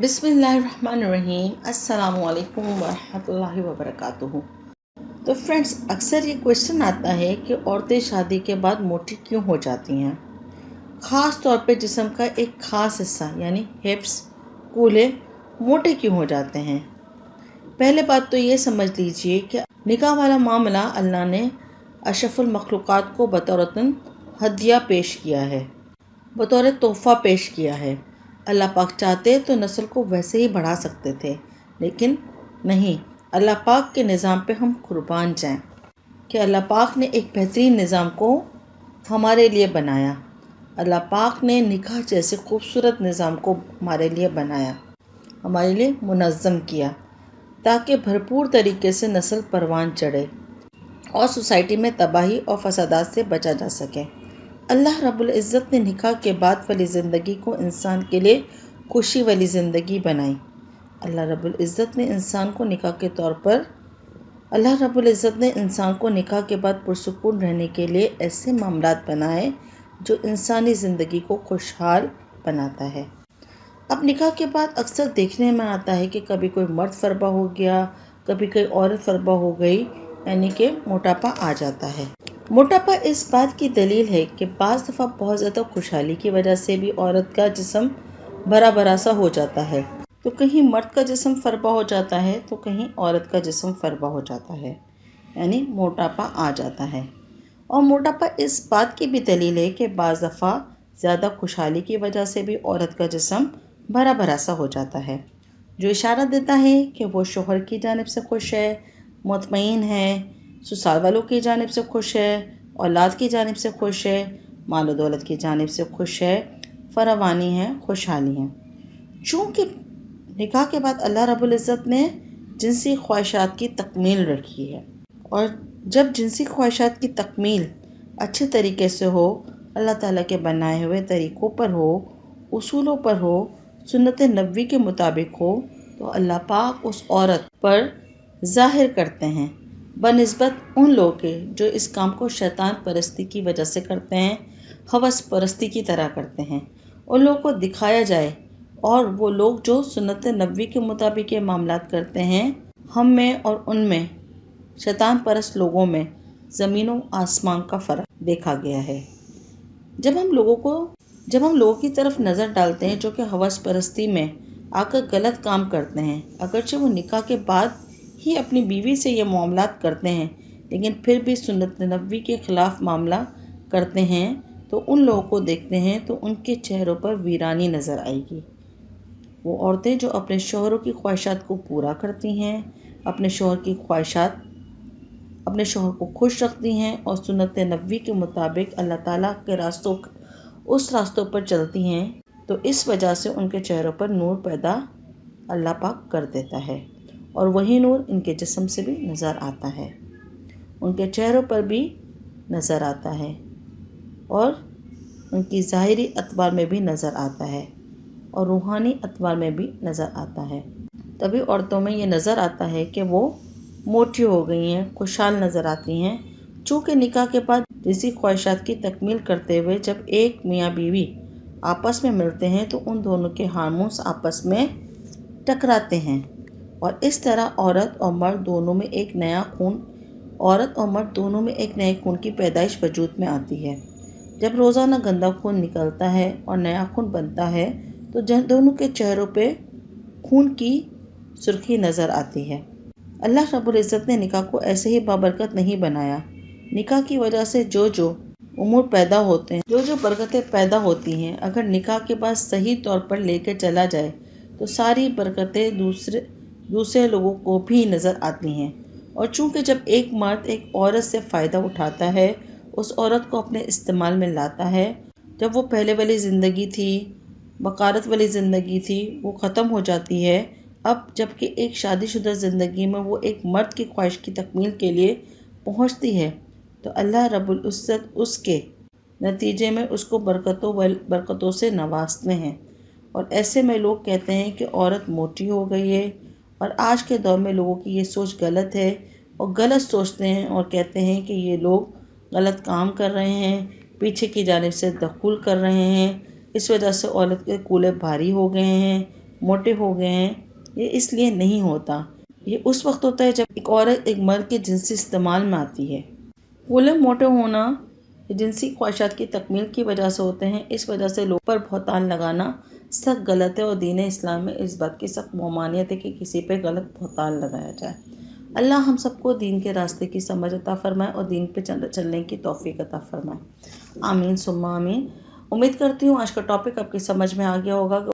बिस्मिल्लाहिर्रहमानिर्रहीम। अस्सलाम वालेकुम वरहमतुल्लाहि वबरकातुहू। तो फ्रेंड्स, अक्सर ये क्वेश्चन आता है कि औरतें शादी के बाद मोटी क्यों हो जाती हैं। ख़ास तौर पे जिस्म का एक ख़ास हिस्सा यानी हिप्स, कूल्हे मोटे क्यों हो जाते हैं। पहले बात तो ये समझ लीजिए कि निकाह वाला मामला अल्लाह ने अशरफुल मखलूक़ात को बतौर हदिया पेश किया है, बतौर तोहफ़ा पेश किया है। अल्लाह पाक चाहते तो नस्ल को वैसे ही बढ़ा सकते थे, लेकिन नहीं, अल्लाह पाक के निज़ाम पे हम कुर्बान जाएं कि अल्लाह पाक ने एक बेहतरीन निज़ाम को हमारे लिए बनाया। अल्लाह पाक ने निकाह जैसे खूबसूरत निज़ाम को हमारे लिए बनाया, हमारे लिए मुनज़्ज़म किया, ताकि भरपूर तरीके से नस्ल परवान चढ़े और सोसाइटी में तबाही और फसादात से बचा जा सके। अल्लाह रब्बुल इज़्ज़त ने निकाह के बाद वाली ज़िंदगी को इंसान के लिए खुशी वाली ज़िंदगी बनाई। अल्लाह रब्बुल इज़्ज़त ने इंसान को निकाह के तौर पर अल्लाह रब्बुल इज़्ज़त ने इंसान को निकाह के बाद पुरसुकून रहने के लिए ऐसे मामलात बनाए जो इंसानी ज़िंदगी को खुशहाल बनाता है। अब निकाह के बाद अक्सर देखने में आता है कि कभी कोई मर्द फरबा हो गया, कभी कोई औरत फरबा हो गई, यानी कि मोटापा आ जाता है। मोटापा इस बात की दलील है कि बाज़ दफ़ा बहुत ज़्यादा खुशहाली की वजह से भी औरत का जिस्म भरा भरा सा हो जाता है। तो कहीं मर्द का जिस्म फरबा हो जाता है तो कहीं औरत का जिस्म फरबा हो जाता है, यानी मोटापा आ जाता है। और मोटापा इस बात की भी दलील है कि बाज़ दफ़ा ज़्यादा खुशहाली की वजह से भी औरत का जिस्म भरा भरा सा हो जाता है, जो इशारा देता है कि वो शोहर की जानिब से खुश है, मुतमईन है, ससुराल वालों की जानिब से खुश है, औलाद की जानिब से खुश है, माल दौलत की जानिब से खुश है, फरावानी है, खुशहाली है। चूँकि निकाह के बाद अल्लाह रब्बुल इज़्ज़त ने जिनसी ख्वाहिशात की तकमील रखी है, और जब जिनसी ख्वाहिशात की तकमील अच्छे तरीके से हो, अल्लाह ताला के बनाए हुए तरीक़ों पर हो, उसूलों पर हो, सुन्नत नबवी के मुताबिक हो, तो अल्लाह पाक उस औरत पर ज़ाहिर करते हैं बनिस्बत उन लोगों के जो इस काम को शैतान परस्ती की वजह से करते हैं, हवस परस्ती की तरह करते हैं। उन लोगों को दिखाया जाए, और वो लोग जो सुन्नत नबवी के मुताबिक ये मामलात करते हैं, हम में और उनमें, शैतान परस्त लोगों में ज़मीनों आसमान का फ़र्क देखा गया है। जब हम लोगों की तरफ नज़र डालते हैं जो कि हवस परस्ती में आकर गलत काम करते हैं, अगरचे वो निकाह के बाद ही अपनी बीवी से ये मामलात करते हैं, लेकिन फिर भी सुन्नत नबवी के ख़िलाफ़ मामला करते हैं, तो उन लोगों को देखते हैं तो उनके चेहरों पर वीरानी नज़र आएगी। वो औरतें जो अपने शौहरों की ख्वाहिशात को पूरा करती हैं, अपने शौहर को खुश रखती हैं और सुन्नत नबवी के मुताबिक अल्लाह ताला के उस रास्तों पर चलती हैं, तो इस वजह से उनके चेहरों पर नूर पैदा अल्लाह पाक कर देता है, और वही नूर इनके जिस्म से भी नज़र आता है, उनके चेहरों पर भी नज़र आता है, और उनकी ज़ाहिरी अतबार में भी नज़र आता है, और रूहानी अतबार में भी नज़र आता है। तभी औरतों में ये नज़र आता है कि वो मोटी हो गई हैं, खुशहाल नज़र आती हैं। चूँकि निकाह के बाद जिनसी ख्वाहिशात की तकमील करते हुए जब एक मियाँ बीवी आपस में मिलते हैं तो उन दोनों के हार्मोन्स आपस में टकराते हैं, और इस तरह औरत और मर्द दोनों में एक नए खून की पैदाइश वजूद में आती है। जब रोज़ाना गंदा खून निकलता है और नया खून बनता है, तो दोनों के चेहरों पे खून की सुर्खी नज़र आती है। अल्लाह रब्बुल इज़्ज़त ने निकाह को ऐसे ही बाबरकत नहीं बनाया। निकाह की वजह से जो उमूर पैदा होते हैं, जो बरकतें पैदा होती हैं, अगर निकाह के बाद सही तौर पर लेकर चला जाए तो सारी बरकतें दूसरे लोगों को भी नज़र आती हैं। और चूँकि जब एक मर्द एक औरत से फ़ायदा उठाता है, उस औरत को अपने इस्तेमाल में लाता है, जब वो पहले वाली ज़िंदगी थी, बकारत वाली ज़िंदगी थी, वो ख़त्म हो जाती है। अब जबकि एक शादीशुदा ज़िंदगी में वो एक मर्द की ख्वाहिश की तकमील के लिए पहुँचती है, तो अल्लाह रब्बुल इज़्ज़त उसके नतीजे में उसको बरकतों से नवाजते हैं। और ऐसे में लोग कहते हैं कि औरत मोटी हो गई है, और आज के दौर में लोगों की ये सोच गलत है, और गलत सोचते हैं और कहते हैं कि ये लोग गलत काम कर रहे हैं, पीछे की जानिब से दखुल कर रहे हैं, इस वजह से औरत के कूल्हे भारी हो गए हैं, موٹے ہو گئے ہیں، یہ اس لیے نہیں ہوتا۔ یہ اس وقت ہوتا ہے جب ایک عورت ایک مرد کے جنسی استعمال میں آتی ہے۔ پھولے موٹے ہونا جنسی خواہشات کی تکمیل کی وجہ سے ہوتے ہیں۔ اس وجہ سے لوگوں پر بہتان لگانا سخت غلط ہے، اور دین اسلام میں اس بات کی سخت ممانعت ہے کہ کسی پہ غلط بہتان لگایا جائے۔ اللہ ہم سب کو دین کے راستے کی سمجھ عطا فرمائے اور دین پہ چلنے کی توفیق عطا فرمائے۔ آمین ثم آمین۔ امید کرتی ہوں آج کا ٹاپک آپ کی سمجھ میں آ گیا ہوگا۔